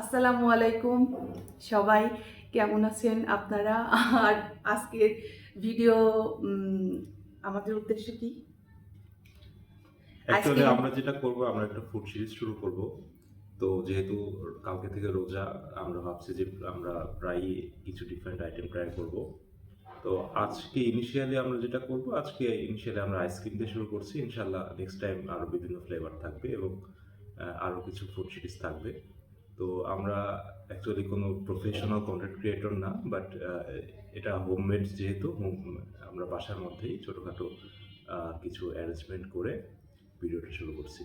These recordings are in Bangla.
আসসালামু আলাইকুম সবাই, কেমন আছেন আপনারা? আর আজকের ভিডিও আমাদের উদ্দেশ্য কি? Actually ice cream. আমরা যেটা করব, আমরা একটা ফুড সিরিজ শুরু করব। তো যেহেতু কালকে থেকে রোজা, আমরা ভাবছি যে আমরা প্রায়ই কিছু ডিফারেন্ট আইটেম ট্রাই করব। তো আজকে ইনিশিয়ালি আমরা আইসক্রিম দিয়ে শুরু করছি। ইনশাল্লাহ নেক্সট টাইম আরো বিভিন্ন ফ্লেভার থাকবে এবং আরো কিছু ফুড সিরিজ থাকবে। তো আমরা অ্যাকচুয়ালি কোনো প্রফেশনাল কন্টেন্ট ক্রিয়েটর না, বাট এটা হোমমেড যেহেতু আমরা বাসার মধ্যেই ছোটোখাটো কিছু অ্যারেঞ্জমেন্ট করে ভিডিওটা শুরু করছি।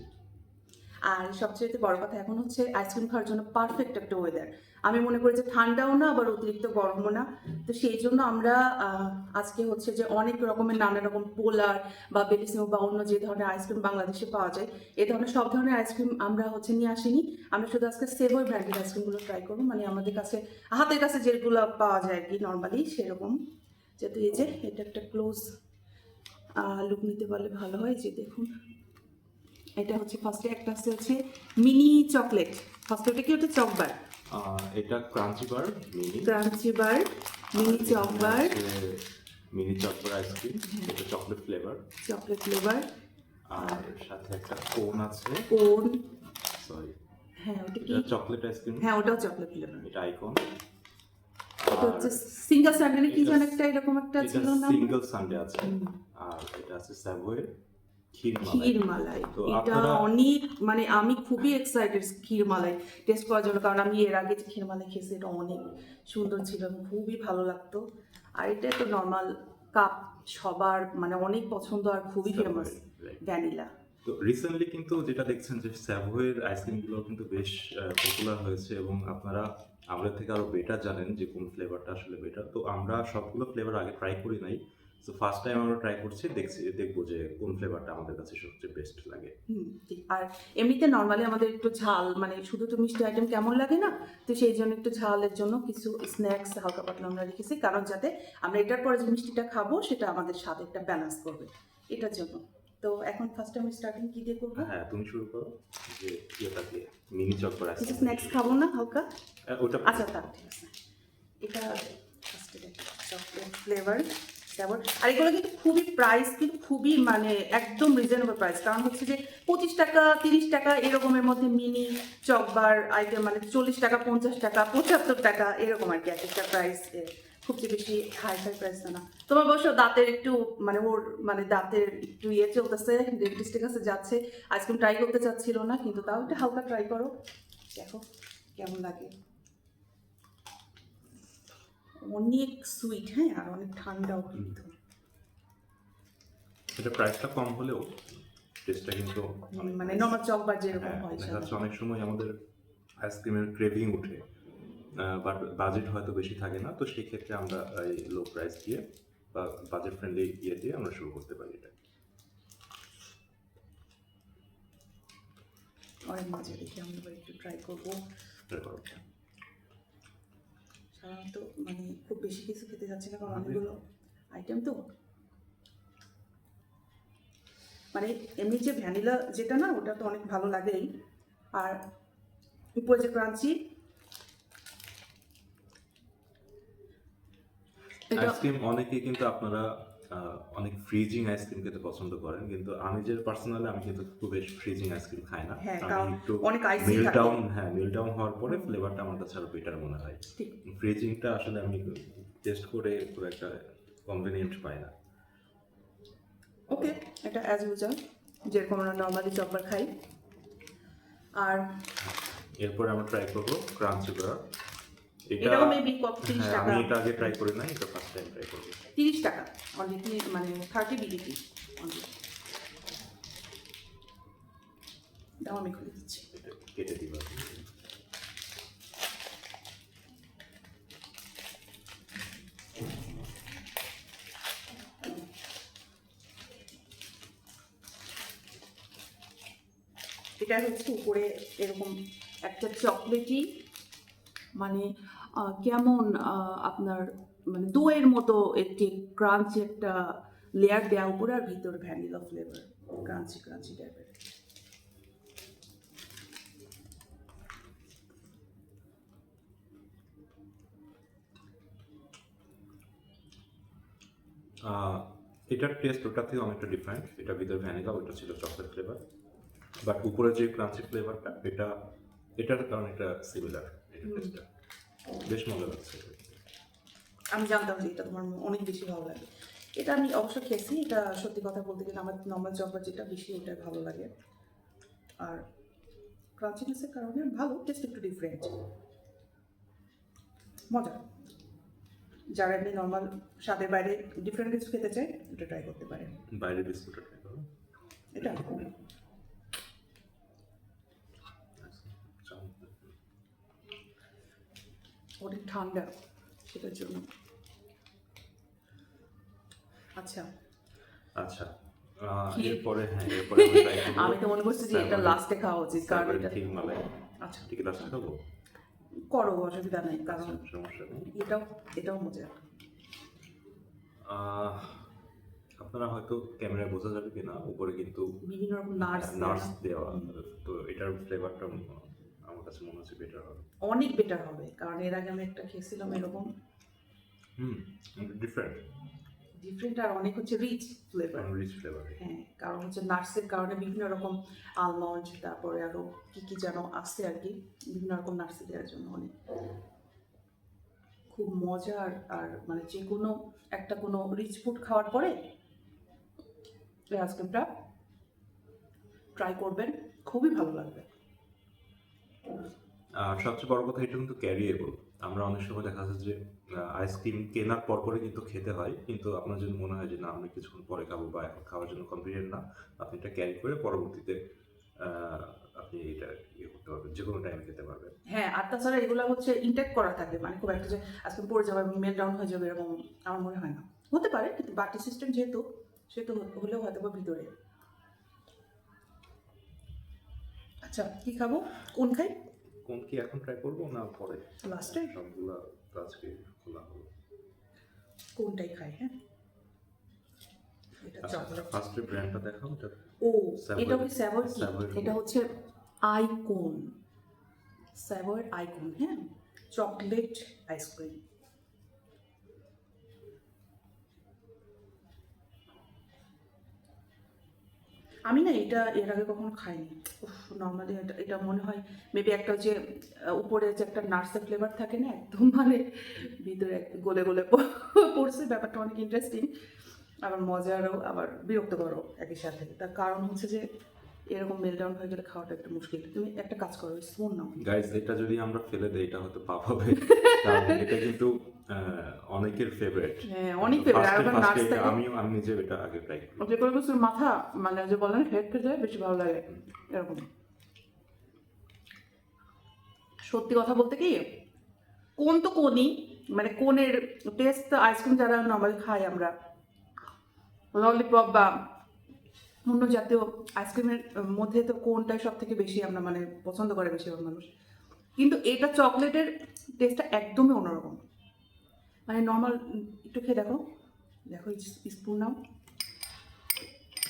আর সবচেয়ে বড় কথা এখন হচ্ছে আইসক্রিম খাওয়ার জন্য পারফেক্ট একটা ওয়েদার। আমি মনে করি যে ঠান্ডাও না আবার অতিরিক্ত গরমও না। তো সেই জন্য আমরা আজকে হচ্ছে যে অনেক রকমের নানা রকম পোলার বা বেলিসিমো বা অন্য যে ধরনের আইসক্রিম বাংলাদেশে পাওয়া যায়, এ ধরনের সব ধরনের আইসক্রিম আমরা হচ্ছে নিয়ে আসিনি। আমরা শুধু আজকে সেভর ব্র্যান্ডের আইসক্রিমগুলো ট্রাই করবো, মানে আমাদের কাছে হাতের কাছে যেগুলো পাওয়া যায় আর কি নর্মালি সেরকম। যেহেতু এই যে এটা একটা ক্লোজ লুক নিতে পারলে ভালো হয়। যে দেখুন, এটা হচ্ছে ফার্স্টে একটা হচ্ছে মিনি চকলেট। ফার্স্টে ওটা কি, ওটা চকবার, এটা crunchy bar mini. Crunchy bar, mini Chocobar, mini Chocobar ice cream, এটা চকলেট ফ্লেভার। Chocolate flavour. আর সাথে একটা কোন আছে। কোন। সরি, হ্যাঁ ওটা কি, এটা চকলেট আইসক্রিম। হ্যাঁ ওটাও চকলেট ফ্লেভার। এটা আইকন। এটা আর হচ্ছে সিঙ্গেল স্যান্ডেলে কি এটা যেন একটা এরকম একটা এটা ছিল না? সিঙ্গেল সানডে আছে। আর এটা আছে স্যাভয়ের ক্ষীর মালাই। ক্ষীর মালাই। তো এটা আপনারা অনেক, মানে আমি খুবই এক্সাইটেড ক্ষীর মালাই টেস্ট করার জন্য, কারণ আমি এর আগে যে ক্ষীর মালাই খেয়েছি এটা অনেক সুন্দর ছিল এবং খুবই ভালো লাগতো। আর এটা তো নর্মাল কাপ, সবার মানে অনেক পছন্দ আর খুবই ফেমাস, Savoy, right. ভ্যানিলা। তো রিসেন্টলি কিন্তু যেটা দেখছেন যে স্যাভয়ের আইসক্রিমগুলো কিন্তু বেশ পপুলার হয়েছে এবং আপনারা আমাদের থেকে আরো বেটার জানেন যে কোন ফ্লেভারটা আসলে বেটার। তো আমরা সবগুলো ফ্লেভার আগে ট্রাই করি নাই। তো ফার্স্ট টাইম আমরা ট্রাই করছি, দেখবো যে কোন ফ্লেভারটা আমাদের কাছে সবচেয়ে বেস্ট লাগে। ঠিক। আর এমনিতে নর্মালি আমাদের একটু ঝাল, মানে শুধু তো মিষ্টি আইটেম কেমন লাগে না, তো সেই জন্য একটু ঝালের জন্য কিছু স্ন্যাক্স হালকা পাতলা আমরা রেখেছি, কারণ যাতে আমরা এটার পরে যে মিষ্টিটা খাবো সেটা আমাদের স্বাদ একটা ব্যালেন্স করবে, এটার জন্য। তো এখন ফার্স্ট আমি স্টার্টিং কি দিয়ে করবো? হ্যাঁ, তুমি শুরু করো। যে ইয়েটা দিয়ে মিনি চকবার কিছু আইসক্রিম। স্ন্যাক্স খাবো না হালকা? ওটা আচ্ছা থাক, ঠিক আছে। এটা ফার্স্টে চকলেট ফ্লেভার ফ্লেভার। আর এগুলো কিন্তু খুবই প্রাইস, কিন্তু খুবই মানে একদম রিজনেবল প্রাইস, কারণ হচ্ছে যে 25 টাকা 30 টাকা এরকমের মধ্যে মিনি চকবার আইটেম, মানে 40 টাকা 50 টাকা 75 টাকা এরকম আর কি এক একটা প্রাইস। খুব যে বেশি হাই ফাই প্রাইস না। তোমার অবশ্য দাঁতের একটু মানে ওর মানে দাঁতের একটু ইয়ে চলতেছে, ডেন্টিস্টের কাছে যাচ্ছে, আইসক্রিম ট্রাই করতে চাচ্ছিল না, কিন্তু তাও একটু হালকা ট্রাই করো, দেখো কেমন লাগে। অনেক সুইট, হ্যাঁ, আর অনেক ঠান্ডাও কিন্তু। এটা প্রাইসটা কম হলেও টেস্টটা কিন্তু অনেক মানে nice। নর্মাল চকবার যেরকম হ্যাঁ, হয় দেখা যাচ্ছে সাধারণত। অনেক সময় আমাদের আইসক্রিমের ক্রেভিং উঠে, বাট বাজেট হয়তো বেশি থাকে না। তো সেই ক্ষেত্রে আমরা এই লো প্রাইস দিয়ে বা বাজেট ফ্রেন্ডলি ইয়ে দিয়ে আমরা শুরু করতে পারি এটা। অনেক মজা, দেখি আমরা এবার একটু ট্রাই করবো। Try করো। সাধারণত মানে খুব বেশি কিছু খেতে যাচ্ছে না, কারণ অনেকগুলো আইটেম তো। মানে এমনি যে ভ্যানিলা যেটা না, ওটা তো অনেক ভালো লাগেই, আর উপরে যে ক্রাঞ্চি, এটা আইসক্রিম অনেকেই কিন্তু আপনারা অনেক ফ্রিজিং আইসক্রিম খেতে পছন্দ করেন, কিন্তু আমি যে পার্সোনালি আমি কিন্তু খুব বেশি ফ্রিজিং আইসক্রিম খাই না। হ্যাঁ, আমি কারণ একটু অনেক আইসি থাকে। মিল ডাউন হওয়ার পরে ফ্লেভারটা আমার কাছে আরো বেটার মনে হয়। ঠিক। ফ্রিজিংটা আসলে আমি টেস্ট করে খুব একটা কনভিনিয়েন্ট পাই না। ওকে, এটা অ্যাজ ইউজাল যেরকম আমরা নর্মালি চকবার খাই। আর এরপরে আমরা ট্রাই করবো ক্রাঞ্চি করার। এটা এটাও মেবি কত 30 হ্যাঁ, টাকা। আমি এটা আগে ট্রাই করি নাই, এটা ফার্স্ট টাইম ট্রাই করবো। 30 টাকা অনলি, মানে 30 BDT অনলি। দাও আমি খুলে দিচ্ছি। এটা কেটে দিবা। এটা হচ্ছে উপরে এরকম একটা চকলেটি, মানে কেমন আপনার মানে দইয়ের মতো একটি ক্রাঞ্চি একটা লেয়ার দেওয়া উপরে, আর ভিতরে ভ্যানিলা ফ্লেভার, ক্রাঞ্চি ক্রাঞ্চি টাইপের। আহ, এটার টেস্ট ওটার থেকে অনেকটা ডিফারেন্ট। এটা ভিতরে ভ্যানিলা, ওটা ছিল চকলেট ফ্লেভার, বাট উপরে যে ক্রাঞ্চি ফ্লেভারটা এটার কারণে এটা সিমিলার, এটা টেস্টটা বেশ মজা লাগছে। আমি জানতাম যে এটা তোমার অনেক বেশি ভালো লাগে। এটা আমি অবশ্য খেয়েছি, এটা সত্যি কথা বলতে গেলে আমার নর্মাল চকলেট যেটা বেশি এটা ভালো লাগে। আর ক্রাঞ্চিনেসের কারণে ভালো, টেস্ট একটু ডিফারেন্ট, মজা। যারা এমনি নর্মাল স্বাদের বাইরে ডিফারেন্ট কিছু খেতে চায় এটা ট্রাই করতে পারে। বাইরে বিস্কুটটা ট্রাই করো। এটা অনেক ঠান্ডা সেটার জন্য। আচ্ছা, কি? এরপরে আমি try করবো আমি তো মনে করছি যে এটা Savory- লাস্টে খাওয়া উচিত, কারণ Savory এটা thick malai। আচ্ছা ঠিক আছে, লাস্টে খাবো, করো, অসুবিধা নেই, কারণ সমস্যা নেই। এটাও মজা। আহ, আপনারা হয়তো ক্যামেরায় বোঝা যাবে কিনা, উপরে কিন্তু বিভিন্ন রকম নাটস দেওয়া, তো এটার ফ্লেভারটা আমার কাছে মনে হচ্ছে বেটার হবে। অনেক বেটার হবে, কারণ এর আগে আমি একটা খেয়েছিলাম এরকম ডিফারেন্ট আর অনেক হচ্ছে রিচ ফ্লেভার। Rich flavour. হ্যাঁ, কারণ হচ্ছে নাটসের কারণে বিভিন্ন রকম আলমন্ড, তারপরে আরো কি কি যেন আসছে আর কি, বিভিন্ন রকম নাটস দেওয়ার জন্য অনেক খুব মজার। আর মানে যে কোনো একটা কোনো রিচ ফুড খাওয়ার পরে এই আইসক্রিমটা ট্রাই করবেন, খুবই ভালো লাগবে। আর সবচেয়ে বড় কথা, এটা কিন্তু ক্যারিয়েবল। আমরা অনেক সময় দেখা যাচ্ছে যে আইসক্রিম কেনার পর পরে কিন্তু খেতে হয়, কিন্তু আপনার যদি মনে হয় যে না আমি কিছুক্ষণ পরে খাবো বা এখন খাওয়ার জন্য কনভিনিয়েন্ট না, আপনি এটা ক্যারি করে পরবর্তীতে আপনি এটা ইয়ে করতে পারবেন, যে কোনো টাইমে খেতে পারবেন। হ্যাঁ, আর তাছাড়া এগুলো হচ্ছে ইনটেক করা থাকে, মানে খুব একটা যে আজকে পড়ে যাবে মেল ডাউন হয়ে যাবে এরকম আমার মনে হয় না। হতে পারে, কিন্তু বাটি সিস্টেম যেহেতু সেহেতু হলেও হয়তো বা ভিতরে। আচ্ছা, কি খাবো, কোন খাই কোন কি এখন ট্রাই করবো না পরে? লাস্টে? সবগুলা তো আজকে খোলা হলো। কোনটাই খাই? হ্যাঁ, এটা আচ্ছা, চকলেট। ফার্স্টে ব্র্যান্ডটা দেখাও। এটা ও, Savory- এটা কি স্যাভর? কি Savory। এটা হচ্ছে আইকন, স্যাভর আইকন। হ্যাঁ, চকলেট আইসক্রিম। আমি না এটা এর আগে কখনো খাইনি। নর্মালি এটা মনে হয় মেবি একটা যে উপরে যে একটা নার্সের ফ্লেভার থাকে না, একদম মানে ভিতরে গলে গলে পড়ছে। ব্যাপারটা অনেক ইন্টারেস্টিং, আবার মজারও আবার বিরক্তকরও একই সাথে। তার কারণ হচ্ছে যে এরকম মেলডাউন হয়ে গেলে খাওয়াটা একটু মুশকিল। তুমি একটা কাজ করো, স্পুন নাও। গাইস, এটা যদি আমরা ফেলে দেই এটা হয়তো পাপ হবে, কারণ এটা কিন্তু অনেকের ফেভারিট। হ্যাঁ, অনেক ফেভারিট। আর নার্স থাকে, আমি নিজে এটা আগে ট্রাই করি। যে কোনো কিছুর মাথা মানে যে বলেন হেড খেতে বেশি ভালো লাগে এরকম। সত্যি কথা বলতে কি, কোন তো কোনই, মানে কোনের টেস্ট আইসক্রিম যারা নর্মালি খাই আমরা, ললিপপ বা অন্য জাতীয় আইসক্রিমের মধ্যে তো কোনটাই সব থেকে বেশি আমরা মানে পছন্দ করে বেশিরভাগ মানুষ। কিন্তু এটা চকলেটের টেস্টটা একদমই অন্যরকম, মানে নর্মাল। একটু খেয়ে দেখো, দেখো স্পুন নাও।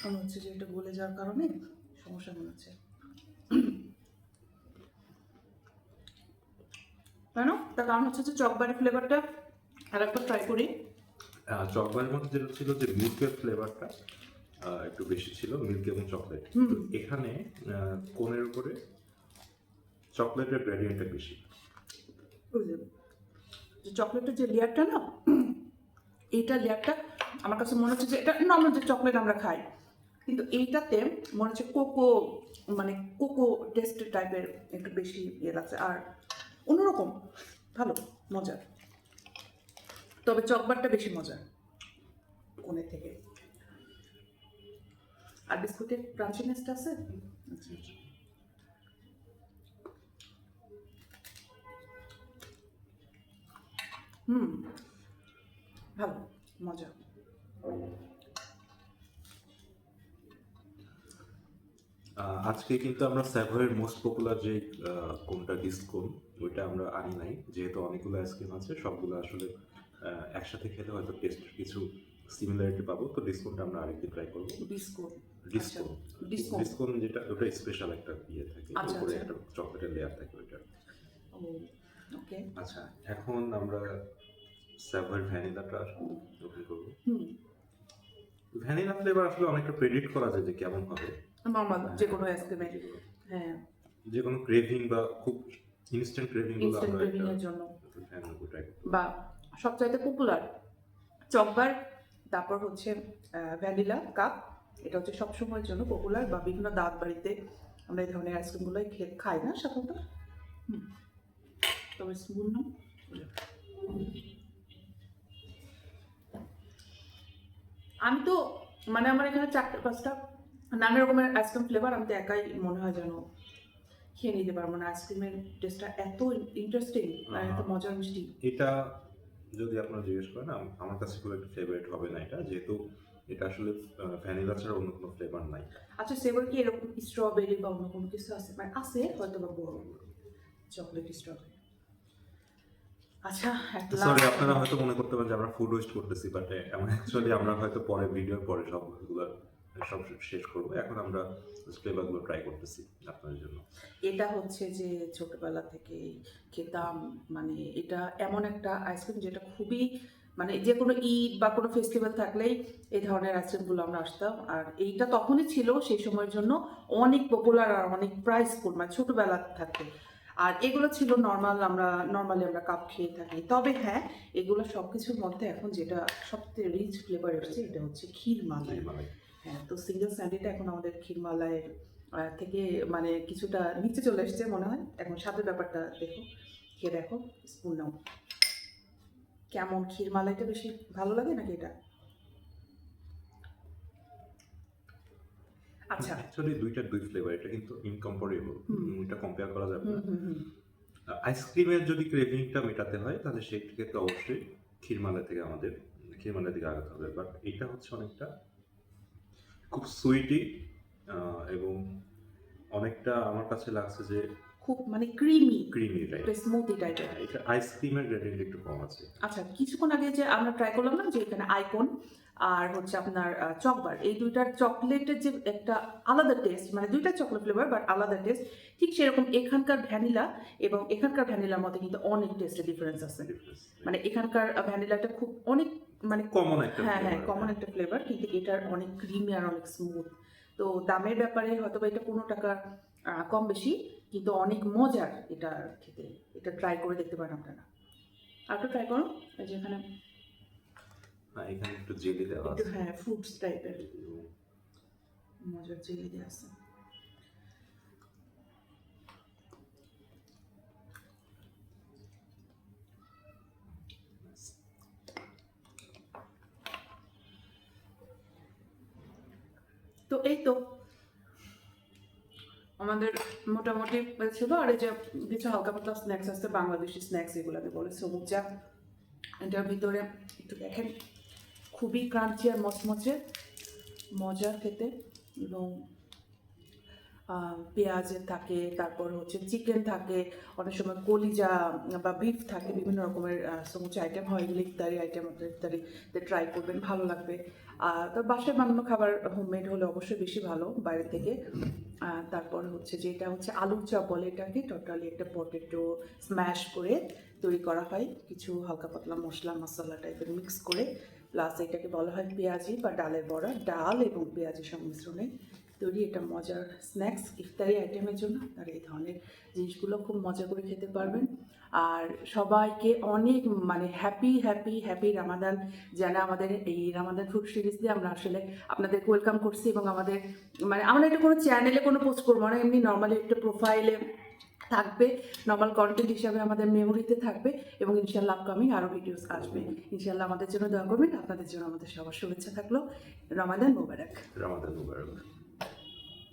মনে হচ্ছে যে এটা গলে যাওয়ার কারণে সমস্যা মনে হচ্ছে। কেন? তার কারণ হচ্ছে যে চকবারি ফ্লেভারটা আর একবার ট্রাই করি। চকবারের মধ্যে যেটা ছিল যে মিল্কের ফ্লেভারটা একটু বেশি ছিল, মিল্ক এবং চকলেট। তো এখানে কোনের উপরে চকলেটের গ্রেডিয়েন্টটা বেশি। বুঝলেন যে চকলেটের যে লেয়ারটা না, এইটা লেয়ারটা আমার কাছে মনে হচ্ছে যে এটা নর্মাল যে চকলেট আমরা খাই, কিন্তু এইটাতে মনে হচ্ছে কোকো, মানে কোকো টেস্ট টাইপের একটু বেশি ইয়ে লাগছে। আর অন্যরকম ভালো মজা, তবে চকবারটা বেশি মজা কোনের থেকে। আর বিস্কুটের ক্রাঞ্চিনেসটা আছে। ভালো মজা। আজকে কিন্তু আমরা স্যাভয়ের মোস্ট পপুলার যে কোনটা ডিসকোন, ওইটা আমরা আনি নাই, যেহেতু অনেকগুলো আইসক্রিম আছে, সবগুলো আসলে একসাথে খেলে হয়তো টেস্ট কিছু সিমিলারিটি পাবো। তো ডিসকোনটা আমরা আরেকদিন ট্রাই করবো। ডিসকোন যেটা, ওটা স্পেশাল একটা ইয়ে থাকে, উপরে একটা চকলেটের লেয়ার থাকে ওইটা। ওকে, আচ্ছা, এখন আমরা স্যাভয়ের ভ্যানিলাটা ওপেন করবো। ভ্যানিলা ফ্লেভার আসলে অনেকটা প্রেডিক্ট করা যায় যে কেমন হবে। নর্মাল যে কোনো আইসক্রিমে। হ্যাঁ, যে কোনো ক্রেভিং বা খুব ইনস্ট্যান্ট ক্রেভিং গুলো ইনস্ট্যান্ট আমরা ক্রেভিং একটা এর জন্য ভ্যানিলা ট্রাই করতে বা সবচাইতে পপুলার চকবার, তারপর হচ্ছে ভ্যানিলা কাপ, এটা হচ্ছে সবসময়ের জন্য পপুলার, বা বিভিন্ন দাঁত বাড়িতে আমরা এই ধরনের আইসক্রিমগুলো খাই না সাধারণত। হুম, তবে স্পুন না। আমি তো মানে আমার এখানে 4-5টা নানা রকমের আইসক্রিম ফ্লেভার, আমি তো একাই মনে হয় যেন খেয়ে নিতে পারবো না। আইসক্রিমের টেস্টটা এত ইন্টারেস্টিং আর এত মজার মিষ্টি। এটা যদি আপনারা জিজ্ঞেস করেন আমার কাছে খুব একটা ফেভারিট হবে না এটা, যেহেতু এটা আসলে ভ্যানিলা ছাড়া অন্য কোনো ফ্লেভার নাই। আচ্ছা, সেবার কি এরকম স্ট্রবেরি বা অন্য কোনো কিছু আছে? মানে আছে হয়তো বা বড় চকলেট স্ট্রবেরি। আচ্ছা, একটা সরি, আপনারা হয়তো মনে করতে পারেন যে আমরা ফুড ওয়েস্ট করতেছি, বাট অ্যাকচুয়ালি আমরা হয়তো পরে ভিডিওর পরে সব শেষ করবো। এখন আমরা ফ্লেভারগুলো ট্রাই করতেছি আপনাদের জন্য। এটা হচ্ছে যে ছোটবেলা থেকে খেতাম, মানে এটা এমন একটা আইসক্রিম যেটা খুবই, মানে যে কোনো ঈদ বা কোনো ফেস্টিভ্যাল থাকলেই এই ধরনের আইসক্রিমগুলো আমরা আসতাম। আর এইটা তখনই ছিল সেই সময়ের জন্য অনেক পপুলার আর অনেক প্রাইসফুল, মানে ছোটবেলা থাকতে। আর এগুলো ছিল নর্মালি আমরা কাপ খেয়ে থাকি। তবে হ্যাঁ, এগুলো সব কিছুর মধ্যে এখন যেটা সবচেয়ে রিচ ফ্লেভার এসেছে এটা হচ্ছে ক্ষীরমালাই। হ্যাঁ, তো সিঙ্গেল স্যান্ডউইচটা এখন আমাদের ক্ষীরমালাইয়ের থেকে মানে কিছুটা নিচে চলে এসেছে মনে হয়। এখন স্বাদের ব্যাপারটা দেখো, খেয়ে দেখো, স্পুন নাও। কেমন, ক্ষীরমালাইটা বেশি ভালো লাগে নাকি এটা? আচ্ছা, অ্যাকচুয়ালি দুই ফ্লেভার, এটা কিন্তু ইনকম্পারেবল, এটা কম্পেয়ার করা যাবে না। আইসক্রিমের যদি ক্রেভিংটা মেটাতে হয় তাহলে সেই ক্ষেত্রে অবশ্যই ক্ষীরমালাই থেকে আগাতে হবে। বাট এটা হচ্ছে অনেকটা খুব সুইটি এবং অনেকটা আমার কাছে লাগছে যে খুব মানে ক্রিমি রাইট, একটা স্মুথি টাইপের। এটা আইসক্রিমের গ্রেডিয়েন্ট একটু কম আছে। আচ্ছা, কিছুক্ষণ আগে যে আমরা ট্রাই করলাম না, যে এখানে আইকন আর হচ্ছে আপনার চকবার, এই দুইটার চকলেটের যে একটা আলাদা টেস্ট, মানে দুইটা চকলেট ফ্লেভার বাট আলাদা টেস্ট, ঠিক সেরকম এখানকার ভ্যানিলা এবং এখানকার ভ্যানিলার মধ্যে কিন্তু অনেক টেস্টের ডিফারেন্স আছে। মানে এখানকার ভ্যানিলাটা খুব অনেক মানে কমন একটা হ্যাঁ হ্যাঁ কমন একটা ফ্লেভার, কিন্তু এটার অনেক ক্রিমি আর অনেক স্মুথ। তো দামের ব্যাপারে হয়তো বা এটা 15 টাকা কম বেশি, কিন্তু অনেক মজার এটা খেতে। এটা ট্রাই করে দেখতে পারেন আপনারা। আর একটু ট্রাই করো, এই যে এখানে এখানে একটু জেলি দেওয়া একটু আছে। হ্যাঁ ফ্রুটস টাইপের মজার জেলি দেওয়া আছে। তো এই তো আমাদের মোটামুটি ছিল। আর এই যে কিছু হালকা পাতলা স্ন্যাক্স আছে, বাংলাদেশি স্ন্যাক্স, এগুলোকে বলে সমুচা। এটার ভিতরে একটু দেখেন, খুবই ক্রাঞ্চি আর মচমচে, মজার খেতে। এবং পেঁয়াজের থাকে, তারপর হচ্ছে চিকেন থাকে, অনেক সময় কলিজা বা বিফ থাকে, বিভিন্ন রকমের সমুচা আইটেম হয়। এগুলো ইত্যাদিতে ট্রাই করবেন, ভালো লাগবে। তো বাসায় বানানো খাবার হোমমেড হলে অবশ্যই বেশি ভালো বাইরে থেকে। তারপর হচ্ছে যেটা হচ্ছে আলুর চপ বলে এটাকে, টোটালি একটা পটেটো স্ম্যাশ করে তৈরি করা হয়, কিছু হালকা পাতলা মশলা টাইপের মিক্স করে। প্লাস এটাকে বলা হয় পেঁয়াজি বা ডালের বড়া, ডাল এবং পেঁয়াজির সংমিশ্রণে তৈরি। এটা মজার স্ন্যাক্স ইফতারি আইটেমের জন্য। আর এই ধরনের জিনিসগুলো খুব মজা করে খেতে পারবেন। আর সবাইকে অনেক মানে হ্যাপি রামাদান জানা। আমাদের এই রামাদান ফুড সিরিজ দিয়ে আমরা আসলে আপনাদেরকে ওয়েলকাম করছি, এবং আমাদের মানে আমরা এটা কোনো চ্যানেলে কোনো পোস্ট করবো না, এমনি নর্মালি একটা প্রোফাইলে থাকবে, নর্মাল কন্টেন্ট হিসাবে আমাদের মেমোরিতে থাকবে। এবং ইনশাল্লাহ আপকামিং আরও ভিডিওস আসবে। ইনশাল্লাহ আমাদের জন্য দোয়া করবেন। আপনাদের জন্য আমাদের সবার শুভেচ্ছা থাকলো। রমাদান মোবারক। রামাদান মুবারক।